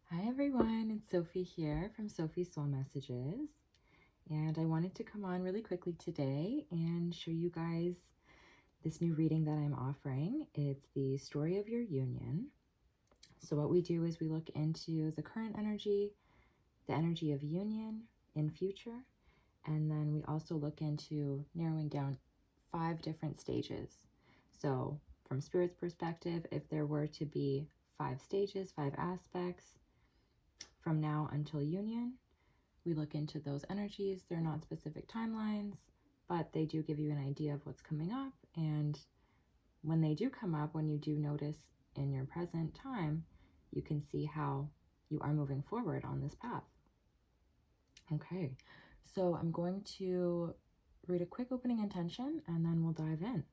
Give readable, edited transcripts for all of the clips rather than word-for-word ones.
Hi everyone, it's Sophie here from Sophie's Soul Messages, and I wanted to come on really quickly today and show you guys this new reading that I'm offering. It's the story of your union. So what we do is we look into the current energy, the energy of union in future, and then we also look into narrowing down 5 different stages. So from Spirit's perspective, if there were to be 5 stages, 5 aspects, from now until union, we look into those energies. They're not specific timelines, but they do give you an idea of what's coming up. And when they do come up, when you do notice in your present time, you can see how you are moving forward on this path. Okay, so I'm going to read a quick opening intention and then we'll dive in.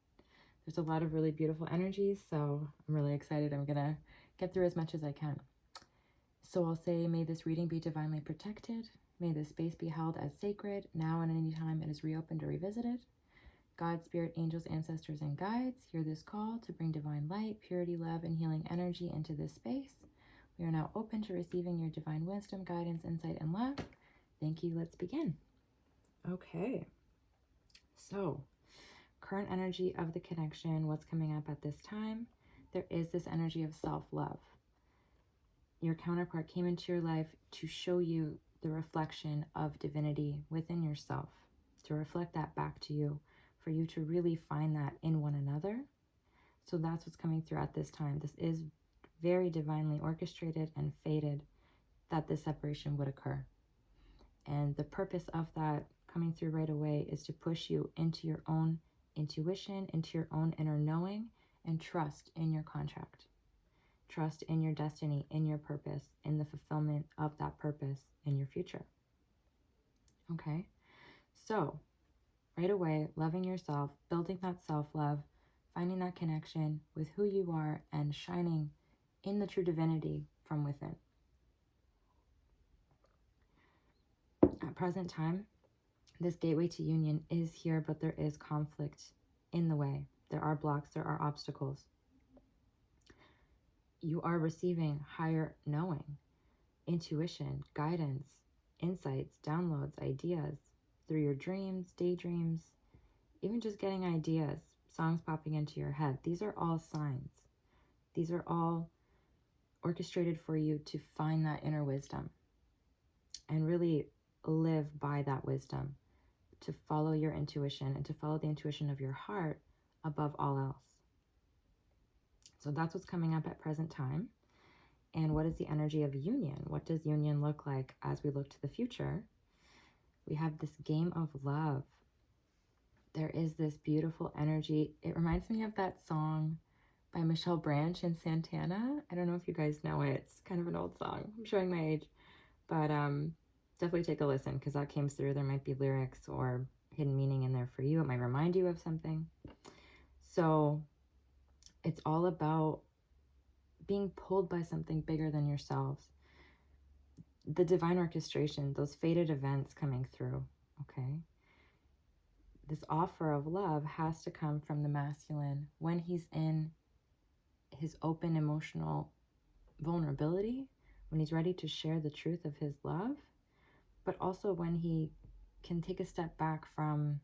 There's a lot of really beautiful energies, so I'm really excited. I'm gonna get through as much as I can. So I'll say, may this reading be divinely protected. May this space be held as sacred, now and any time it is reopened or revisited. God, spirit, angels, ancestors, and guides, hear this call to bring divine light, purity, love, and healing energy into this space. We are now open to receiving your divine wisdom, guidance, insight, and love. Thank you. Let's begin. Okay. So, current energy of the connection, what's coming up at this time? There is this energy of self-love. Your counterpart came into your life to show you the reflection of divinity within yourself, to reflect that back to you, for you to really find that in one another. So that's what's coming through at this time. This is very divinely orchestrated and fated that this separation would occur. And the purpose of that coming through right away is to push you into your own intuition, into your own inner knowing, and trust in your contract. Trust in your destiny, in your purpose, in the fulfillment of that purpose in your future. Okay? So, right away, loving yourself, building that self-love, finding that connection with who you are, and shining in the true divinity from within. At present time, this gateway to union is here, but there is conflict in the way. There are blocks, there are obstacles. You are receiving higher knowing, intuition, guidance, insights, downloads, ideas through your dreams, daydreams, even just getting ideas, songs popping into your head. These are all signs. These are all orchestrated for you to find that inner wisdom and really live by that wisdom, to follow your intuition and to follow the intuition of your heart above all else. So that's what's coming up at present time. And what is the energy of union? What does union look like as we look to the future? We have this game of love. There is this beautiful energy. It reminds me of that song by Michelle Branch and Santana. I don't know if you guys know it. It's kind of an old song. I'm showing my age. But definitely take a listen because that came through. There might be lyrics or hidden meaning in there for you. It might remind you of something. So it's all about being pulled by something bigger than yourselves. The divine orchestration, those fated events coming through, okay? This offer of love has to come from the masculine when he's in his open emotional vulnerability, when he's ready to share the truth of his love, but also when he can take a step back from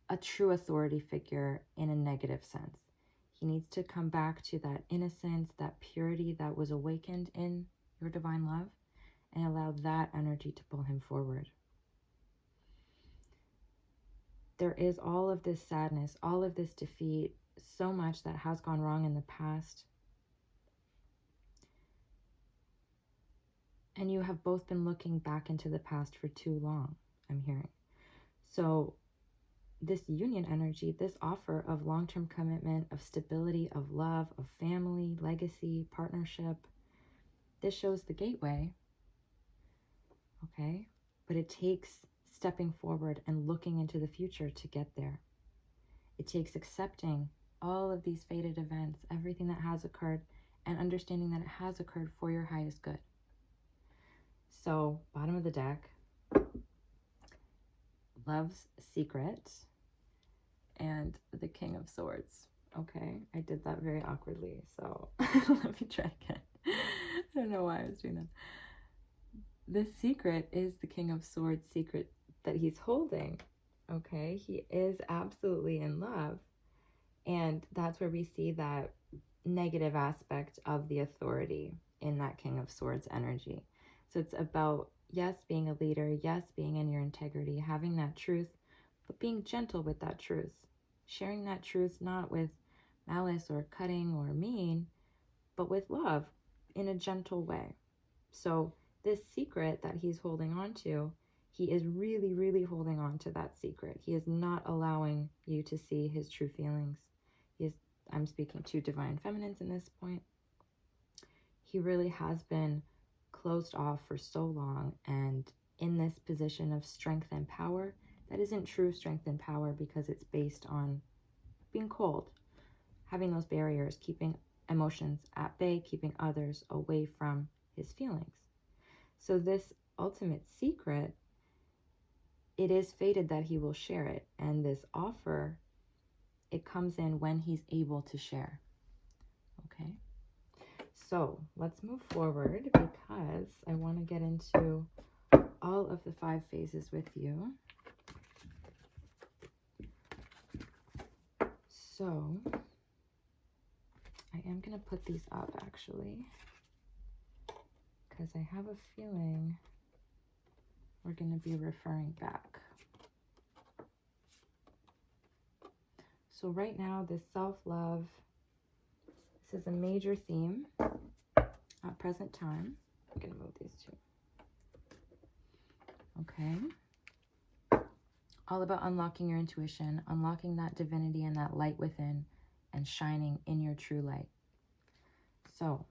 a true authority figure in a negative sense. He needs to come back to that innocence, that purity that was awakened in your divine love, and allow that energy to pull him forward. There is all of this sadness, all of this defeat, so much that has gone wrong in the past. And you have both been looking back into the past for too long, I'm hearing. So this union energy, this offer of long-term commitment, of stability, of love, of family, legacy, partnership, this shows the gateway, okay? But it takes stepping forward and looking into the future to get there. It takes accepting all of these fated events, everything that has occurred, and understanding that it has occurred for your highest good. So, bottom of the deck, Love's Secret and the King of Swords. Okay, I did that very awkwardly, so let me try again. I don't know why I was doing that. This secret is the King of Swords secret that he's holding. Okay, he is absolutely in love. And that's where we see that negative aspect of the authority in that King of Swords energy. So it's about, yes, being a leader, yes, being in your integrity, having that truth, but being gentle with that truth. Sharing that truth not with malice or cutting or mean, but with love in a gentle way. So this secret that he's holding on to, he is really, really holding on to that secret. He is not allowing you to see his true feelings. I'm speaking to divine feminines in this point. He really has been closed off for so long, and in this position of strength and power, that isn't true strength and power because it's based on being cold, having those barriers, keeping emotions at bay, keeping others away from his feelings. So this ultimate secret, it is fated that he will share it. And this offer, it comes in when he's able to share. Okay. So let's move forward because I want to get into all of the 5 phases with you. So I am going to put these up actually, because I have a feeling we're going to be referring back. So right now, this self-love, this is a major theme at present time. I'm going to move these two. Okay. All about unlocking your intuition, unlocking that divinity and that light within, and shining in your true light. So,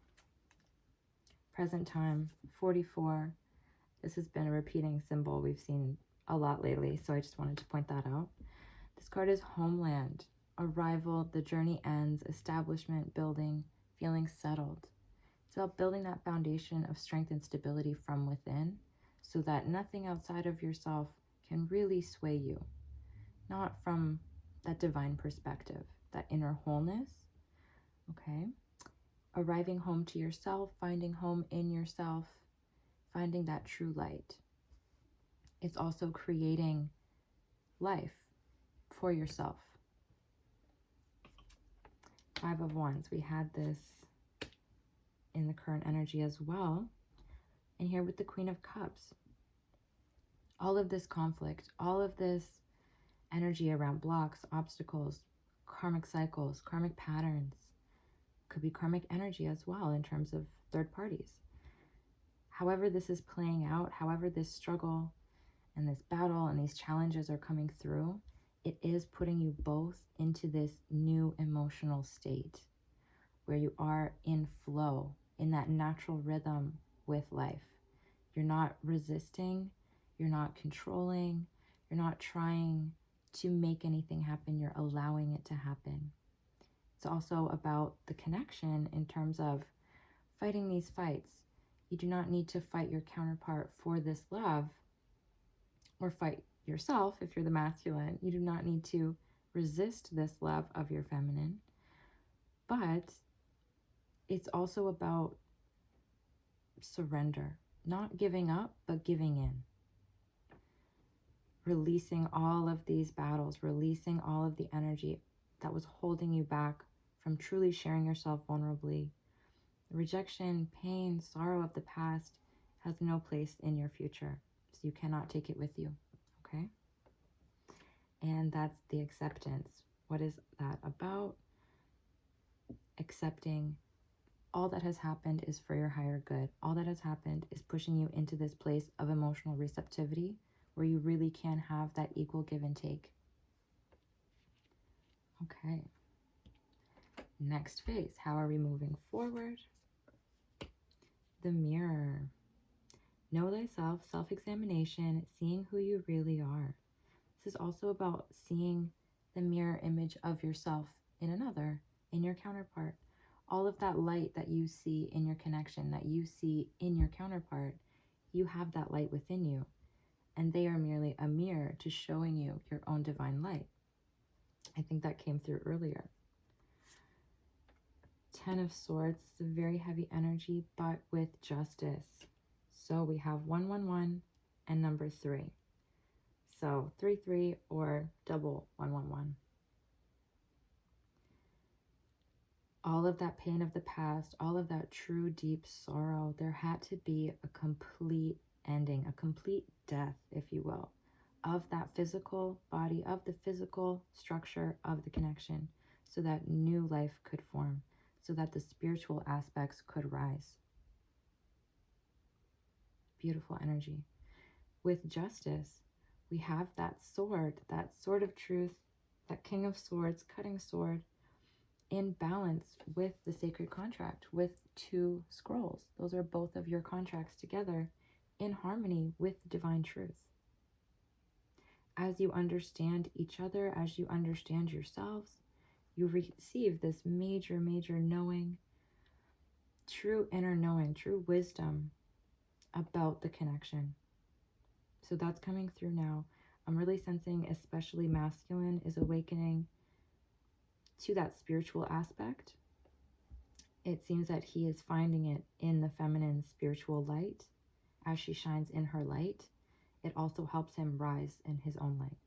present time, 44. This has been a repeating symbol we've seen a lot lately, so I just wanted to point that out. This card is homeland, arrival, the journey ends, establishment, building, feeling settled. It's about building that foundation of strength and stability from within so that nothing outside of yourself can really sway you. Not from that divine perspective, that inner wholeness, okay? Arriving home to yourself, finding home in yourself, finding that true light. It's also creating life for yourself. 5 of Wands, we had this in the current energy as well. And here with the Queen of Cups, all of this conflict, all of this energy around blocks, obstacles, karmic cycles, karmic patterns, could be karmic energy as well in terms of third parties. However this is playing out, however this struggle and this battle and these challenges are coming through, it is putting you both into this new emotional state where you are in flow, in that natural rhythm with life. You're not resisting, you're not controlling, you're not trying to make anything happen, you're allowing it to happen. It's also about the connection in terms of fighting these fights. You do not need to fight your counterpart for this love, or fight yourself if you're the masculine. You do not need to resist this love of your feminine. But it's also about surrender, not giving up, but giving in. Releasing all of these battles, releasing all of the energy that was holding you back from truly sharing yourself vulnerably. Rejection, pain, sorrow of the past has no place in your future, so you cannot take it with you, okay? And that's the acceptance. What is that about? Accepting all that has happened is for your higher good. All that has happened is pushing you into this place of emotional receptivity where you really can have that equal give and take. Okay. Next phase. How are we moving forward? The mirror. Know thyself, self-examination, seeing who you really are. This is also about seeing the mirror image of yourself in another, in your counterpart. All of that light that you see in your connection, that you see in your counterpart, you have that light within you. And they are merely a mirror to showing you your own divine light. I think that came through earlier. Ten of Swords, it's a very heavy energy, but with justice. So we have 111 and number 3. So 3-3 or double 111. All of that pain of the past, all of that true deep sorrow, there had to be a complete ending, a complete death, if you will, of that physical body, of the physical structure of the connection, so that new life could form, so that the spiritual aspects could rise. Beautiful energy. With justice, we have that sword of truth, that King of Swords, cutting sword, in balance with the sacred contract, with 2 scrolls. Those are both of your contracts together in harmony with divine truth. As you understand each other, as you understand yourselves, you receive this major knowing, true inner knowing, true wisdom about the connection. So that's coming through now. I'm really sensing especially masculine is awakening to that spiritual aspect. It seems that he is finding it in the feminine spiritual light. As she shines in her light, it also helps him rise in his own light.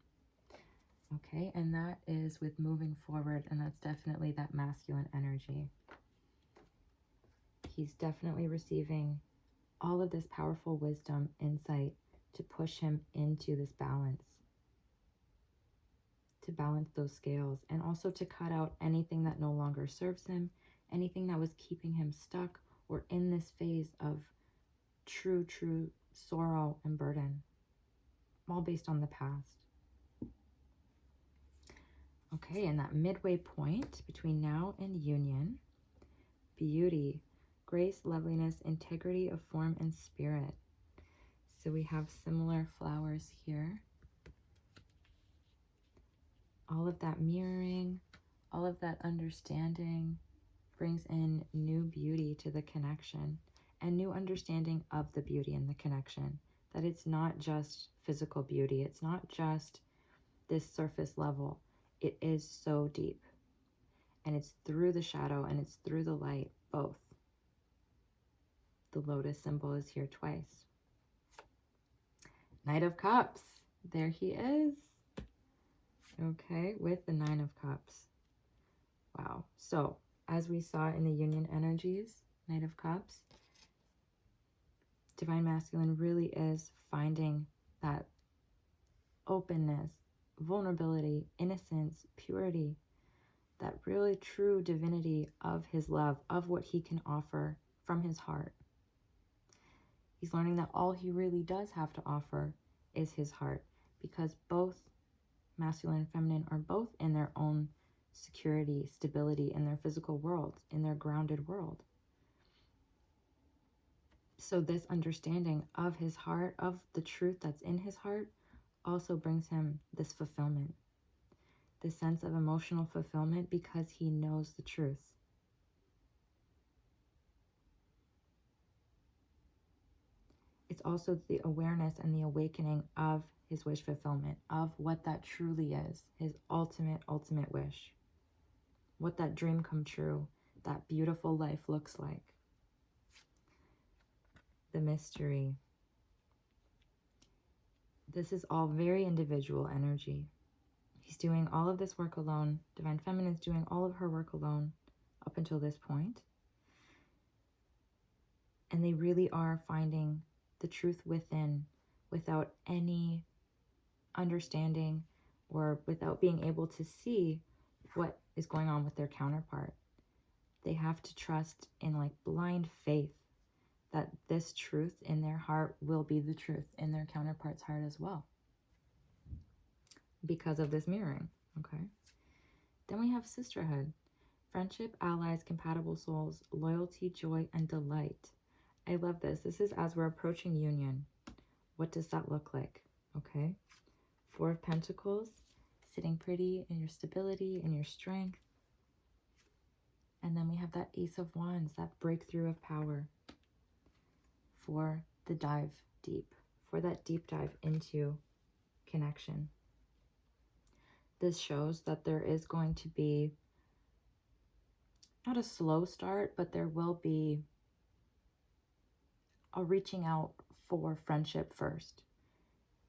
Okay, and that is with moving forward, and that's definitely that masculine energy. He's definitely receiving all of this powerful wisdom, insight to push him into this balance, to balance those scales, and also to cut out anything that no longer serves him, anything that was keeping him stuck or in this phase of true sorrow and burden, all based on the past. Okay, and that midway point between now and union, beauty, grace, loveliness, integrity of form and spirit. So we have similar flowers here. All of that mirroring, all of that understanding brings in new beauty to the connection and new understanding of the beauty in the connection. That it's not just physical beauty. It's not just this surface level. It is so deep. And it's through the shadow and it's through the light, both. The lotus symbol is here twice. Knight of Cups. There he is. Okay, with the 9 of Cups. Wow. So, as we saw in the union energies, Knight of Cups, Divine Masculine really is finding that openness, vulnerability, innocence, purity, that really true divinity of his love, of what he can offer from his heart. He's learning that all he really does have to offer is his heart, because both masculine and feminine are both in their own security, stability in their physical world, in their grounded world. So this understanding of his heart, of the truth that's in his heart, also brings him this fulfillment, this sense of emotional fulfillment, because he knows the truth. It's also the awareness and the awakening of his wish fulfillment, of what that truly is, his ultimate wish, what that dream come true, that beautiful life looks like. The mystery. This is all very individual energy. He's doing all of this work alone. Divine Feminine is doing all of her work alone up until this point. And they really are finding the truth within, without any understanding or without being able to see what is going on with their counterpart. They have to trust in like blind faith that this truth in their heart will be the truth in their counterpart's heart as well, because of this mirroring. Okay, then we have sisterhood, friendship, allies, compatible souls, loyalty, joy, and delight. I love this. This is as we're approaching union. What does that look like? Okay, 4 of Pentacles, sitting pretty in your stability and your strength. And then we have that Ace of Wands, that breakthrough of power for the dive deep, for that deep dive into connection. This shows that there is going to be not a slow start, but there will be a reaching out for friendship first,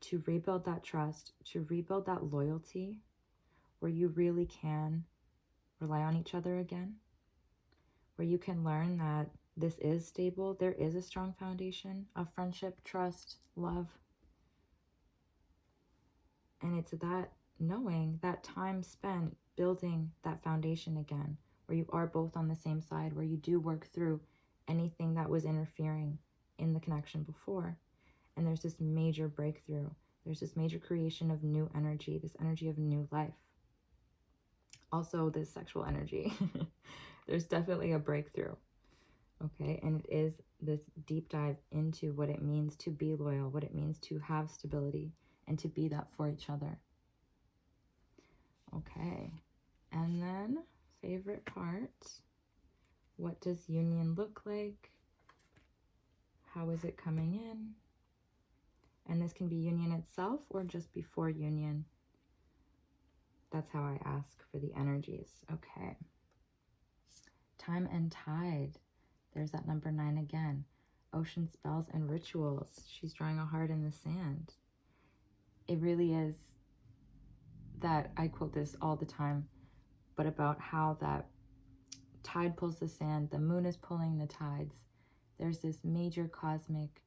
to rebuild that trust, to rebuild that loyalty, where you really can rely on each other again, where you can learn that this is stable. There is a strong foundation of friendship, trust, love. And it's that knowing, that time spent building that foundation again, where you are both on the same side, where you do work through anything that was interfering in the connection before. And there's this major breakthrough. There's this major creation of new energy, this energy of new life. Also, this sexual energy. There's definitely a breakthrough. Okay, and it is this deep dive into what it means to be loyal, what it means to have stability, and to be that for each other. Okay, and then favorite part, what does union look like? How is it coming in? And this can be union itself or just before union. That's how I ask for the energies. Okay. Time and tide. There's that number 9 again. Ocean spells and rituals. She's drawing a heart in the sand. It really is that, I quote this all the time, but about how that tide pulls the sand, the moon is pulling the tides. There's this major cosmic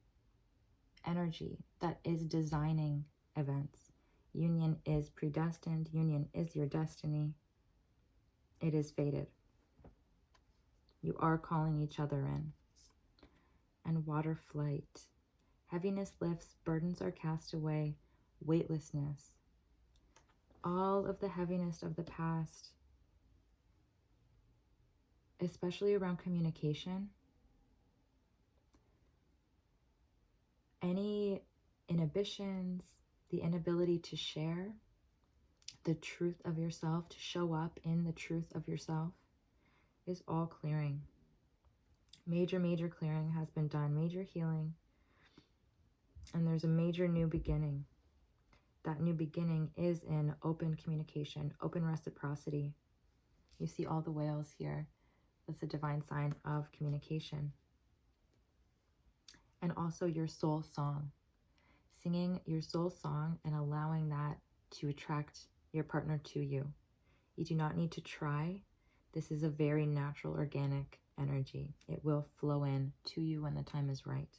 energy that is designing events. Union is predestined. Union is your destiny. It is fated. You are calling each other in. And water flight. Heaviness lifts, burdens are cast away, weightlessness. All of the heaviness of the past, especially around communication, any inhibitions, the inability to share the truth of yourself, to show up in the truth of yourself, is all clearing. Major clearing has been done, major healing, and there's a major new beginning. That new beginning is in open communication, open reciprocity. You see all the whales here. That's a divine sign of communication. And also your soul song. Singing your soul song and allowing that to attract your partner to you. You do not need to try. This is a very natural, organic energy. It will flow in to you when the time is right.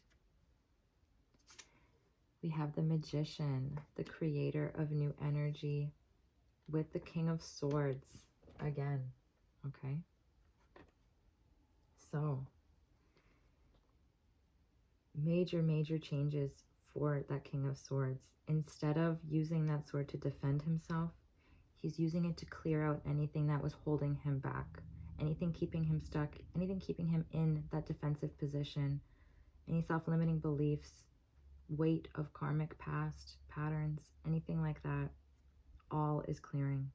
We have the Magician, the creator of new energy, with the King of Swords again, okay? So, major changes for that King of Swords. Instead of using that sword to defend himself, he's using it to clear out anything that was holding him back, anything keeping him stuck, anything keeping him in that defensive position, any self-limiting beliefs, weight of karmic past patterns, anything like that, all is clearing.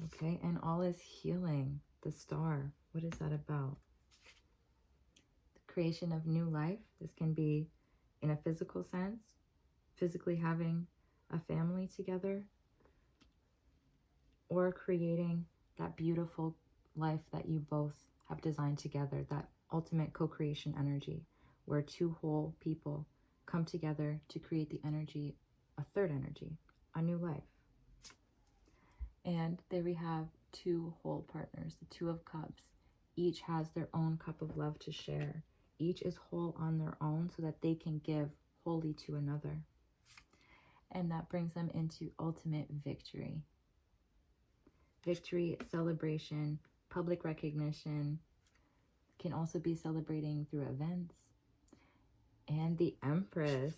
Okay, and all is healing. The Star, what is that about? The creation of new life. This can be in a physical sense, physically having a family together, or creating that beautiful life that you both have designed together, that ultimate co-creation energy, where two whole people come together to create the energy, a third energy, a new life. And there we have two whole partners, the Two of Cups. Each has their own cup of love to share. Each is whole on their own so that they can give wholly to another. And that brings them into ultimate victory. Victory, celebration, public recognition, can also be celebrating through events. And the Empress.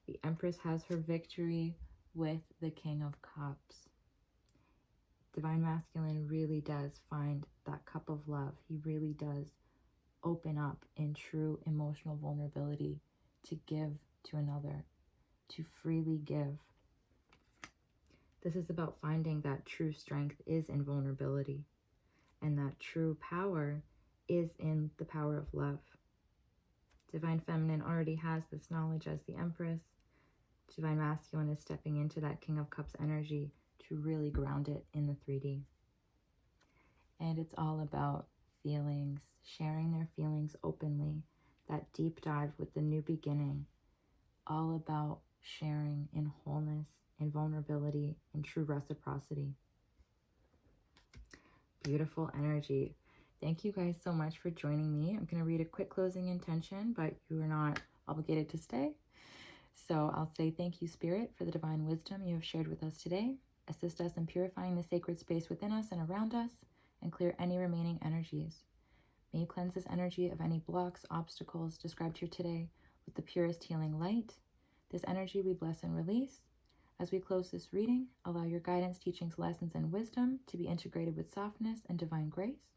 The Empress has her victory with the King of Cups. Divine Masculine really does find that cup of love. He really does open up in true emotional vulnerability to give to another, to freely give. This is about finding that true strength is in vulnerability, and that true power is in the power of love. Divine Feminine already has this knowledge as the Empress. Divine Masculine is stepping into that King of Cups energy to really ground it in the 3D. And it's all about feelings, sharing their feelings openly, that deep dive with the new beginning, all about sharing in wholeness, in vulnerability, in true reciprocity. Beautiful energy. Thank you guys so much for joining me. I'm going to read a quick closing intention, but you are not obligated to stay. So I'll say thank you, Spirit, for the divine wisdom you have shared with us today. Assist us in purifying the sacred space within us and around us, and clear any remaining energies. May you cleanse this energy of any blocks, obstacles described here today with the purest healing light. This energy we bless and release. As we close this reading, allow your guidance, teachings, lessons, and wisdom to be integrated with softness and divine grace.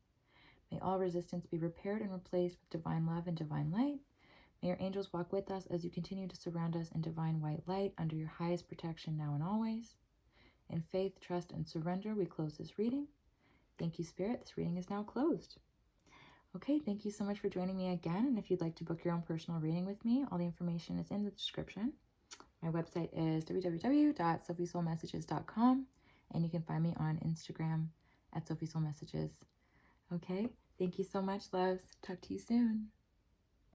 May all resistance be repaired and replaced with divine love and divine light. May your angels walk with us as you continue to surround us in divine white light under your highest protection now and always. In faith, trust, and surrender, we close this reading. Thank you, Spirit. This reading is now closed. Okay, thank you so much for joining me again. And if you'd like to book your own personal reading with me, all the information is in the description. My website is www.sophiesoulmessages.com, and you can find me on Instagram at sophiesoulmessages. Okay, thank you so much, loves. Talk to you soon.